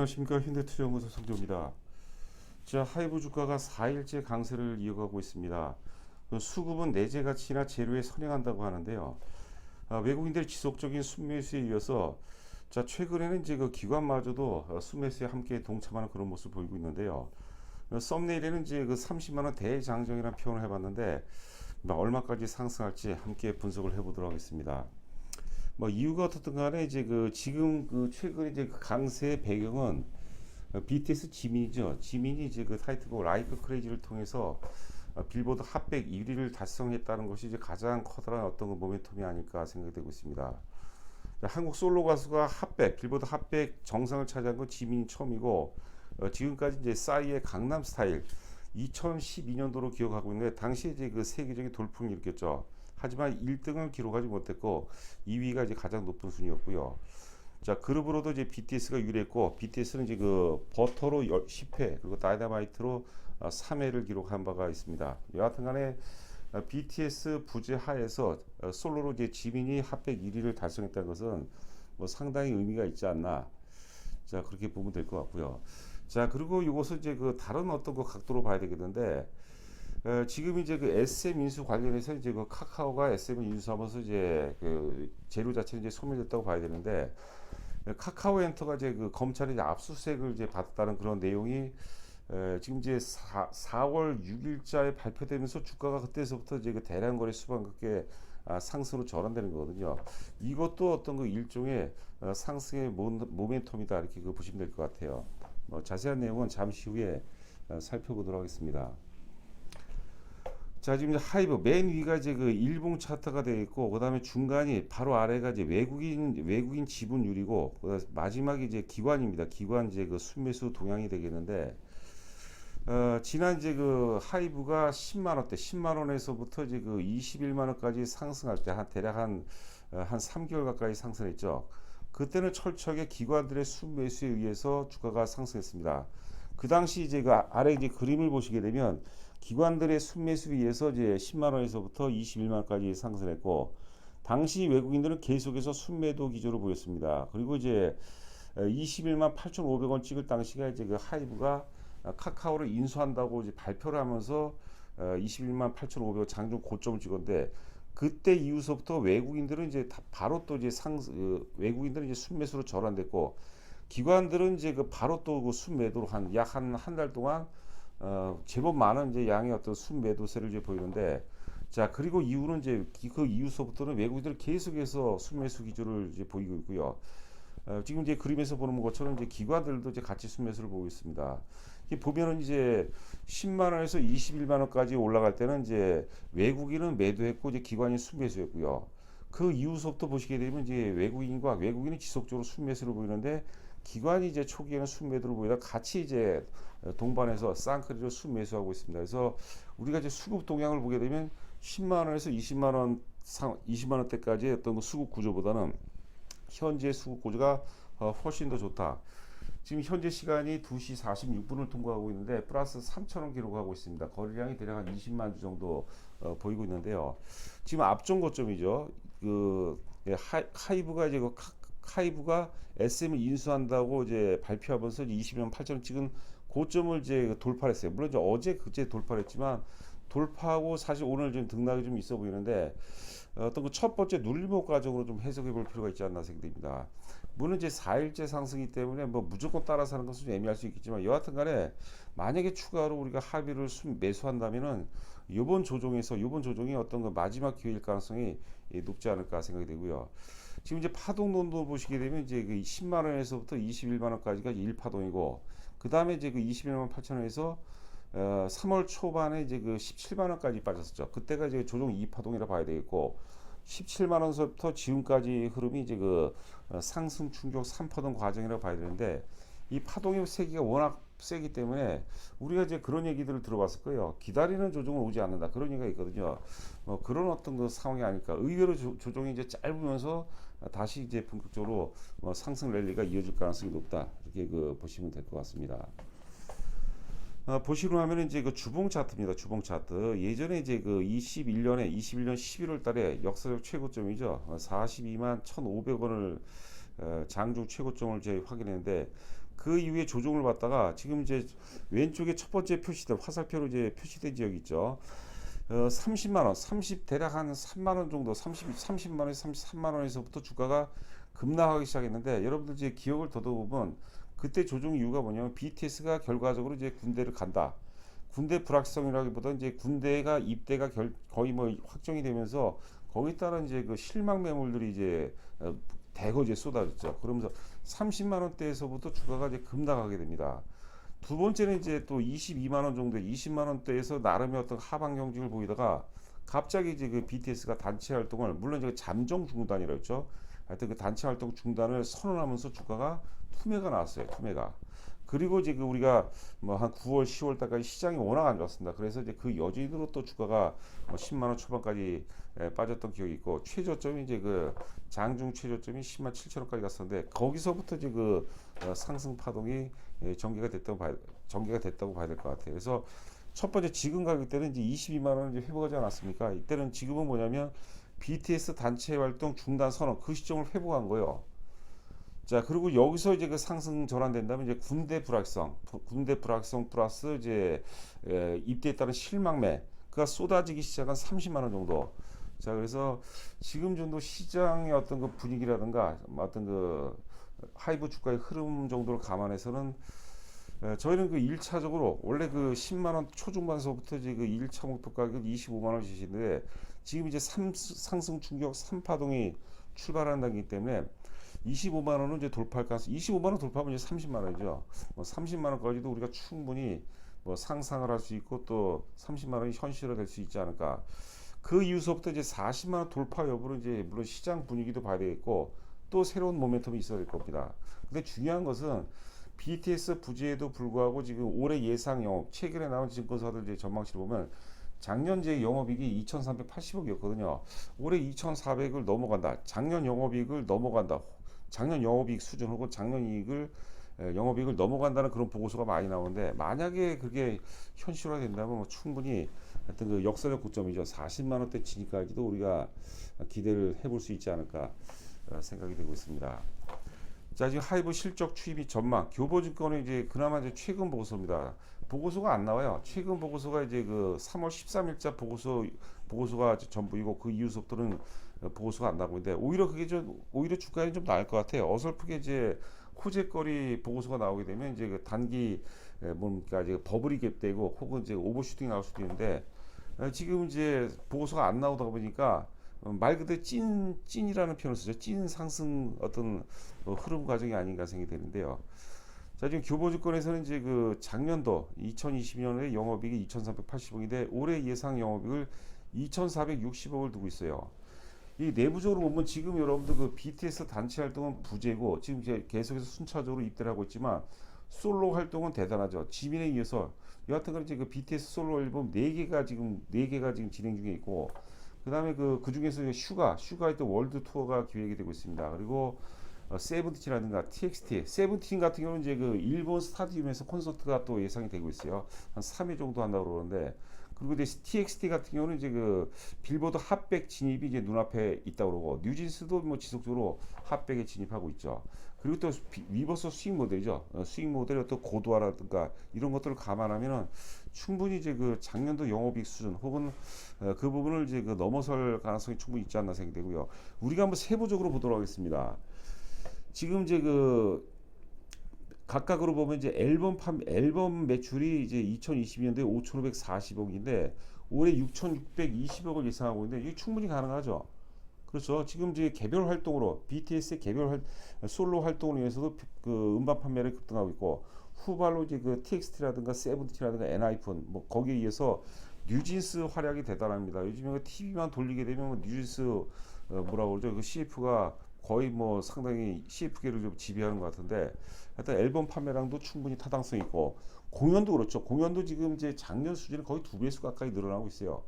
안녕하십니까. 현대투자연구소 성조입니다. 자, 하이브 주가가 4일째 강세를 이어가고 있습니다. 수급은 내재 가치나 재료에 선행한다고 하는데요. 외국인들의 지속적인 순매수에 이어서 자, 최근에는 이제 그 기관마저도 순매수에 함께 동참하는 그런 모습을 보이고 있는데요. 썸네일에는 이제 그 30만 원 대장정이라는 표현을 해봤는데 얼마까지 상승할지 함께 분석을 해보도록 하겠습니다. 뭐 이유가 어떻든 간에 이제 그 지금 그 최근 이제 그 강세의 배경은 BTS 지민이죠. 지민이 이제 그 타이틀곡 라이크 크레이지를 통해서 빌보드 핫백 1위를 달성했다는 것이 이제 가장 커다란 어떤 그 모멘텀이 아닐까 생각되고 있습니다. 한국 솔로 가수가 핫백 빌보드 핫백 정상을 차지한 건 지민이 처음이고 지금까지 이제 싸이의 강남 스타일 2012년도로 기억하고 있는데 당시에 이제 그 세계적인 돌풍을 일으켰죠. 하지만 1등을 기록하지 못했고 2위가 이제 가장 높은 순위였고요. 자, 그룹으로도 이제 BTS가 유리했고 BTS는 이제 그 버터로 10회 그리고 다이너마이트로 3회를 기록한 바가 있습니다. 여하튼간에 BTS 부재 하에서 솔로로 이제 지민이 핫백 1위를 달성했다는 것은 뭐 상당히 의미가 있지 않나. 자, 그렇게 보면 될 것 같고요. 자, 그리고 이것을 이제 그 다른 어떤 그 각도로 봐야 되겠는데 지금 이제 그 SM 인수 관련해서 이제 그 카카오가 SM을 인수하면서 이제 그 재료 자체는 이제 소멸됐다고 봐야 되는데 카카오 엔터가 이제 그 검찰이 이제 압수수색을 이제 받았다는 그런 내용이 지금 이제 4월 6일자에 발표되면서 주가가 그때서부터 이제 그 대량 거래 수반 그게 상승으로 전환되는 거거든요. 이것도 어떤 그 일종의 상승의 모멘텀이다 이렇게 그 보시면 될 것 같아요. 자세한 내용은 잠시 후에 살펴보도록 하겠습니다. 자, 지금 이제 하이브 맨 위가 이제 그 일봉 차트가 되어 있고, 그 다음에 중간이 바로 아래가 이제 외국인 지분율이고, 마지막이 이제 기관입니다. 기관 이제 그 순매수 동향이 되겠는데, 지난 이제 그 하이브가 10만 원대, 10만 원에서부터 이제 그 21만 원까지 상승할 때 대략 한 3개월 가까이 상승했죠. 그때는 철저하게 기관들의 순매수에 의해서 주가가 상승했습니다. 그 당시 이제 그 아래 이제 그림을 보시게 되면 기관들의 순매수에 의해서 이제 10만 원에서부터 21만 원까지 상승했고 당시 외국인들은 계속해서 순매도 기조를 보였습니다. 그리고 이제 21만 8,500원 찍을 당시가 이제 그 하이브가 카카오를 인수한다고 이제 발표를 하면서 21만 8,500원 장중 고점을 찍었는데 그때 이후서부터 외국인들은 이제 바로 또 이제 외국인들은 이제 순매수로 전환됐고 기관들은 이제 그 바로 또 그 순매도로 약 한 달 동안 제법 많은 이제 양의 어떤 순매도세를 이제 보이는데 자 그리고 이후는 이제 그 이후서부터는 외국인들은 계속해서 순매수 기조를 이제 보이고 있고요. 지금 이제 그림에서 보는 것처럼 이제 기관들도 이제 같이 순매수를 보고 있습니다. 보면은 이제 10만 원에서 21만 원까지 올라갈 때는 이제 외국인은 매도했고 이제 기관이 순매수했고요. 그 이후서부터 보시게 되면 이제 외국인이 지속적으로 순매수를 보이는데 기관이 이제 초기에는 순매도를 보이다 같이 이제 동반해서 쌍크리로 순매수하고 있습니다. 그래서 우리가 이제 수급 동향을 보게 되면 10만 원에서 20만 원대까지의 어떤 그 수급 구조보다는 현재 수급 구조가 훨씬 더 좋다. 지금 현재 시간이 2시 46분을 통과하고 있는데 플러스 3,000원 기록하고 있습니다. 거래량이 대략 한 20만 주 정도 보이고 있는데요. 지금 앞전 고점이죠. 그 하이브가 이제 하이브가 SM을 인수한다고 이제 발표하면서 20만 8천원 찍은 고점을 이제 돌파했어요. 물론 이제 어제 그제 돌파했지만 돌파하고 사실 오늘 좀 등락이 좀 있어 보이는데 어떤 그 첫 번째 눌림목 과정으로 좀 해석해 볼 필요가 있지 않나 생각됩니다. 물론 이제 4일째 상승이기 때문에 뭐 무조건 따라서 하는 것은 좀 애매할 수 있겠지만 여하튼 간에 만약에 추가로 우리가 합의를 매수한다면은 이번 조정이 어떤 그 마지막 기회일 가능성이 높지 않을까 생각이 되고요. 지금 이제 파동론도 보시게 되면 이제 그 10만 원에서부터 21만 원까지가 1파동이고 그 다음에 이제 그 21만 8천 원에서 3월 초반에 이제 그 17만 원까지 빠졌었죠. 그때가 이제 조정 2파동이라 봐야 되겠고 17만 원서부터 지금까지 흐름이 이제 그 상승 충격 3파동 과정이라고 봐야 되는데 이 파동의 세기가 워낙 세기 때문에 우리가 이제 그런 얘기들을 들어봤을 거예요. 기다리는 조정은 오지 않는다. 그런 얘기가 있거든요. 그런 어떤 그 상황이 아닐까. 의외로 조정이 이제 짧으면서 다시 이제 본격적으로 상승 랠리가 이어질 가능성이 높다. 이렇게 그 보시면 될 것 같습니다. 보시고 하면 이제 그 주봉 차트입니다. 주봉 차트. 예전에 이제 그 21년 11월 달에 역사적 최고점이죠. 42만 1,500원을 장중 최고점을 이제 확인했는데 그 이후에 조정을 받다가 지금 이제 왼쪽에 첫 번째 표시된 화살표로 이제 표시된 지역 있죠. 30만 원, 30 대략 한 3만 원 정도, 30만 원에서 33만 원에서부터 주가가 급락하기 시작했는데 여러분들 이제 기억을 더듬으면 그때 조정 이유가 뭐냐면 BTS가 결과적으로 이제 군대를 간다. 군대 불확성이라기보다 이제 군대가 입대가 거의 뭐 확정이 되면서 거기에 따른 이제 그 실망 매물들이 이제 대거 이제 쏟아졌죠. 그러면서 30만 원대에서부터 주가가 이제 급락하게 됩니다. 두 번째는 이제 또 22만 원 정도, 20만 원대에서 나름의 어떤 하방 경직을 보이다가 갑자기 이제 그 BTS가 단체 활동을 물론 이제 잠정 중단이라고 했죠. 하여튼 그 단체 활동 중단을 선언하면서 주가가 투매가 나왔어요. 투매가. 그리고 이제 그 우리가 뭐 한 9월, 10월 달까지 시장이 워낙 안 좋았습니다. 그래서 이제 그 여진으로 또 주가가 뭐 10만 원 초반까지 빠졌던 기억이 있고 최저점이 이제 그 장중 최저점이 10만 7천 원까지 갔었는데 거기서부터 이제 그 상승 파동이 전개가 됐다고 봐야 될 것 같아요. 그래서 첫 번째 지금 가격대는 이제 22만 원을 이제 회복하지 않았습니까? 이때는 지금은 뭐냐면 BTS 단체 활동 중단 선언 그 시점을 회복한 거예요. 자, 그리고 여기서 이제 그 상승 전환된다면 이제 군대 불확성 플러스 이제 입대에 따른 실망매가 쏟아지기 시작한 30만 원 정도. 자, 그래서 지금 정도 시장의 어떤 그 분위기라든가 어떤 그 하이브 주가의 흐름 정도를 감안해서는 저희는 그 1차적으로 원래 그 10만 원 초중반서부터 이제 그 1차 목표 가격 25만 원 지시인데 지금 이제 상승 충격 3파동이 출발한다기 때문에 25만 원은 이제 돌파할 가능성. 25만 원 돌파하면 이제 30만 원이죠. 뭐 30만 원까지도 우리가 충분히 뭐 상상을 할 수 있고 또 30만 원이 현실화될 수 있지 않을까. 그 이후서부터 이제 40만 원 돌파 여부는 이제 물론 시장 분위기도 봐야 되겠고 또 새로운 모멘텀이 있어야 될 겁니다. 근데 중요한 것은 BTS 부재에도 불구하고 지금 올해 예상 영업 최근에 나온 증권사들 이제 전망치를 보면 작년 제 영업이익이 2,380억이었거든요. 올해 2,400을 넘어간다. 작년 영업이익을 넘어간다. 작년 영업이익 수준 혹은 작년 이익을 영업이익을 넘어간다는 그런 보고서가 많이 나오는데 만약에 그게 현실화된다면 뭐 충분히 하여튼 그 역사적 고점이죠. 40만 원대 진입까지도 우리가 기대를 해볼 수 있지 않을까 생각이 되고 있습니다. 자, 지금 하이브 실적 추이 및 전망 교보증권은 이제 그나마 이제 최근 보고서입니다. 보고서가 안 나와요. 최근 보고서가 이제 그 3월 13일자 보고서가 전부이고 그 이후서부터는 보고서가 안 나오고 있는데 오히려 주가에 좀 나을 것 같아요. 어설프게 이제 호재거리 보고서가 나오게 되면 이제 그 단기 뭡니까 이제 버블이 갭되고 혹은 이제 오버슈팅이 나올 수도 있는데 지금 이제 보고서가 안 나오다 보니까 말 그대로 찐이라는 표현을 쓰죠. 찐 상승 어떤 흐름 과정이 아닌가 생각이 되는데요. 자, 지금 교보증권에서는 이제 그 작년도 2022년에 영업이익이 2,380억인데 올해 예상 영업이익을 2,460억을 두고 있어요. 이 내부적으로 보면 지금 여러분들 그 BTS 단체 활동은 부재고 지금 계속해서 순차적으로 입대를 하고 있지만 솔로 활동은 대단하죠. 지민에 이어서 여하튼간 이제 그 BTS 솔로 앨범 4개가 지금 진행 중에 있고 그다음에 그 중에서 슈가의 또 월드 투어가 기획이 되고 있습니다. 그리고 세븐틴이라든가 TXT, 세븐틴 같은 경우는 이제 그 일본 스타디움에서 콘서트가 또 예상이 되고 있어요. 한 3회 정도 한다고 그러는데 그리고 이제 TXT 같은 경우는 이제 그 빌보드 핫백 진입이 이제 눈앞에 있다고 그러고 뉴진스도 뭐 지속적으로 핫백에 진입하고 있죠. 그리고 또 위버스 스윙 모델이죠. 스윙 모델의 어떤 고도화라든가 이런 것들을 감안하면은 충분히 이제 그 작년도 영업이익 수준 혹은 그 부분을 이제 그 넘어설 가능성이 충분히 있지 않나 생각되고요. 우리가 한번 세부적으로 보도록 하겠습니다. 지금 이제 그 각각으로 보면 이제 앨범 매출이 이제 2022년도에 5,540억인데 올해 6,620억을 예상하고 있는데 이게 충분히 가능하죠. 그렇죠. 지금 이제 개별 활동으로 BTS의 솔로 활동을 위해서도 그 음반 판매를 급등하고 있고 후발로 이제 그 TXT라든가 세븐틴이라든가 엔하이픈 뭐 거기에 의해서 뉴진스 활약이 대단합니다. 요즘에 그 TV만 돌리게 되면 뭐 뉴진스 뭐라고 그러죠? 그 CF가 거의 뭐 상당히 CF계를 좀 지배하는 것 같은데 하여튼 앨범 판매량도 충분히 타당성이 있고 공연도 그렇죠. 공연도 지금 이제 작년 수준에 거의 2배수 가까이 늘어나고 있어요.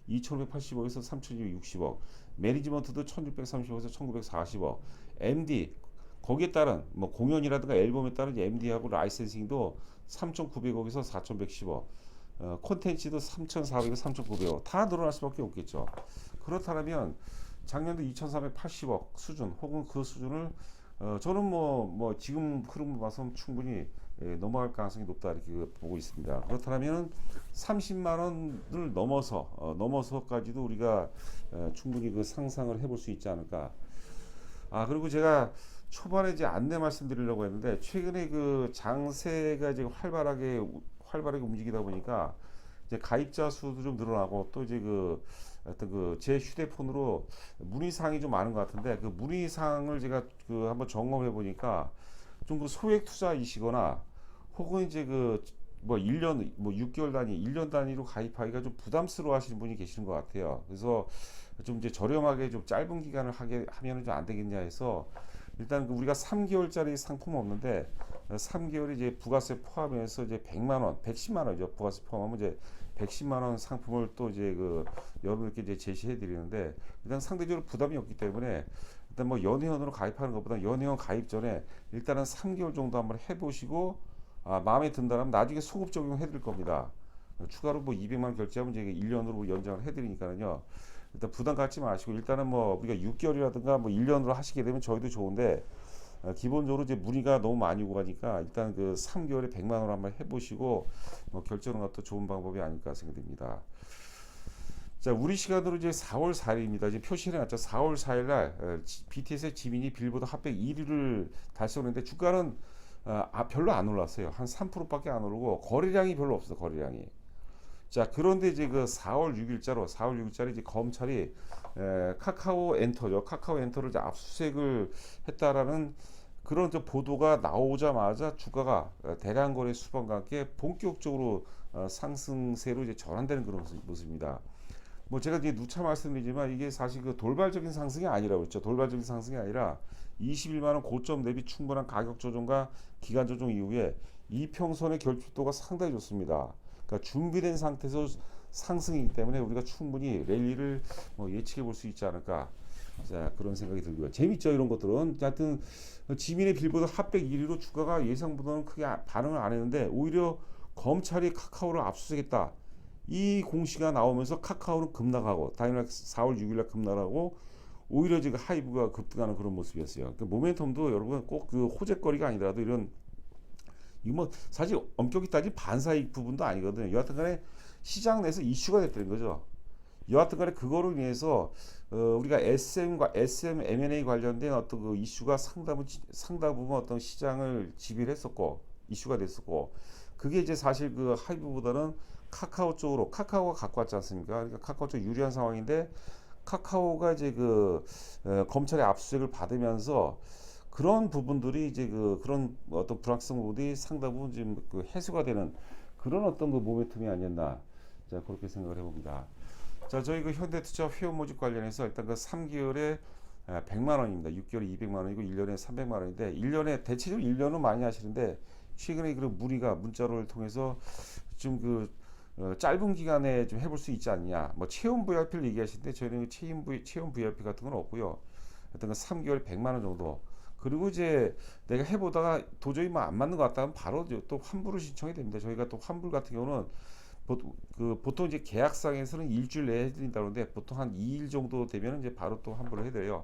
2,580억에서 3,260억, 매니지먼트도 1,630억에서 1,940억, MD 거기에 따른 뭐 공연이라든가 앨범에 따른 MD하고 라이센싱도 3,900억에서 4,110억, 콘텐츠도 3,400에서 3,900억 다 늘어날 수밖에 없겠죠. 그렇다면 작년도 2,380억 수준 혹은 그 수준을 저는 뭐 지금 흐름을 봐서 충분히 넘어갈 가능성이 높다 이렇게 보고 있습니다. 그렇다면 30만 원을 넘어서까지도 우리가 충분히 그 상상을 해볼 수 있지 않을까. 그리고 제가 초반에 이제 안내 말씀드리려고 했는데 최근에 그 장세가 이제 활발하게 움직이다 보니까 이제 가입자 수도 좀 늘어나고 또 이제 그 어떤 그 제 휴대폰으로 문의사항이 좀 많은 것 같은데 그 문의사항을 제가 그 한번 점검해 보니까 좀 그 소액 투자이시거나 혹은 이제 그 뭐 1년 뭐 6개월 단위, 1년 단위로 가입하기가 좀 부담스러워 하시는 분이 계시는 것 같아요. 그래서 좀 이제 저렴하게 좀 짧은 기간을 하게 하면은 좀 안 되겠냐 해서 일단 그 우리가 3개월짜리 상품 없는데 3개월이 이제 부가세 포함해서 이제 100만 원, 110만 원이죠. 부가세 포함하면 이제 110만 원 상품을 또 이제 그 여러분께 이제 제시해 드리는데 일단 상대적으로 부담이 없기 때문에 일단 뭐 연회원으로 가입하는 것보다 연회원 가입 전에 일단은 3개월 정도 한번 해보시고 마음에 든다면 나중에 소급 적용해 드릴 겁니다. 추가로 뭐 200만 원 결제하면 이제 1년으로 연장을 해 드리니까요. 일단 부담 갖지 마시고 일단은 뭐 우리가 6개월이라든가 뭐 1년으로 하시게 되면 저희도 좋은데 기본적으로 이제 문의가 너무 많이 오고 가니까 일단 그 3개월에 100만 원 한번 해보시고 뭐 결정하는 것도 좋은 방법이 아닐까 생각됩니다. 자, 우리 시간으로 이제 4월 4일입니다. 이제 표시해놨죠. 4월 4일 날 BTS의 지민이 빌보드 핫백 1위를 달성했는데 주가는 별로 안 올랐어요. 한 3%밖에 안 오르고 거래량이 별로 없어 거래량이. 자, 그런데 이제 그 4월 6일자로 이제 검찰이 카카오 엔터죠. 카카오 엔터를 이제 압수수색을 했다라는 그런 보도가 나오자마자 주가가 대량 거래 수반과 함께 본격적으로 상승세로 이제 전환되는 그런 모습입니다. 뭐 제가 이제 누차 말씀드리지만 이게 사실 그 돌발적인 상승이 아니라고 했죠. 돌발적인 상승이 아니라 21만 원 고점 대비 충분한 가격 조정과 기간 조정 이후에 이평선의 결집도가 상당히 좋습니다. 그러니까 준비된 상태에서 상승이기 때문에 우리가 충분히 랠리를 뭐 예측해 볼 수 있지 않을까. 자, 그런 생각이 들고요. 재밌죠, 이런 것들은. 하여튼 지민의 빌보드 핫백 1위로 주가가 예상보다는 크게 반응을 안 했는데 오히려 검찰이 카카오를 압수수색했다. 이 공시가 나오면서 카카오는 급락하고 당연히 4월 6일날 급락하고 오히려 지금 하이브가 급등하는 그런 모습이었어요. 그 모멘텀도 여러분 꼭 그 호재거리가 아니더라도 이런 이거 뭐 사실 엄격히 따지면 반사익 부분도 아니거든요. 여하튼간에 시장 내에서 이슈가 됐다는 거죠. 여하튼간에 그거로 인해서 우리가 SM M&A 관련된 어떤 그 이슈가 상당 부분 어떤 시장을 지배했었고 이슈가 됐었고 그게 이제 사실 그 하이브보다는 카카오 쪽으로 카카오가 갖고 왔지 않습니까? 그러니까 카카오 쪽 유리한 상황인데 카카오가 이제 그 검찰의 압수수색을 받으면서 그런 부분들이 이제 그런 어떤 불확성 부분이 상당 부분 지금 그 해소가 되는 그런 어떤 그 모멘텀이 아니었나. 자, 그렇게 생각을 해봅니다. 자, 저희 그 현대투자 회원 모집 관련해서 일단 그 3개월에 100만 원입니다. 6개월에 200만 원이고 1년에 300만 원인데 1년에 대체적으로 1년은 많이 하시는데 최근에 그런 문의를 통해서 좀 짧은 기간에 좀 해볼 수 있지 않냐. 뭐 체험 VIP를 얘기하시는데 저희는 체험 VIP 같은 건 없고요. 어떤 그 3개월에 100만 원 정도. 그리고 이제 내가 해보다가 도저히 뭐 안 맞는 것 같다면 바로 또 환불을 신청이 됩니다. 저희가 또 환불 같은 경우는 보통 이제 계약상에서는 일주일 내에 해드린다는데 보통 한 2일 정도 되면 이제 바로 또 환불을 해드려요.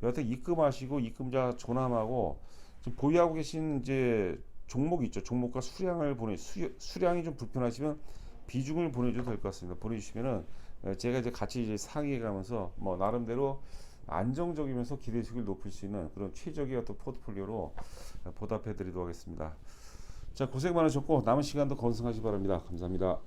여하튼 입금하시고 입금자 조남하고 지금 보유하고 계신 이제 종목이 있죠. 종목과 수량이 좀 불편하시면 비중을 보내줘도 될 것 같습니다. 보내주시면은 제가 이제 같이 이제 상의해가면서 뭐 나름대로 안정적이면서 기대수익을 높일 수 있는 그런 최적의 어떤 포트폴리오로 보답해드리도록 하겠습니다. 자, 고생 많으셨고 남은 시간도 건승하시기 바랍니다. 감사합니다.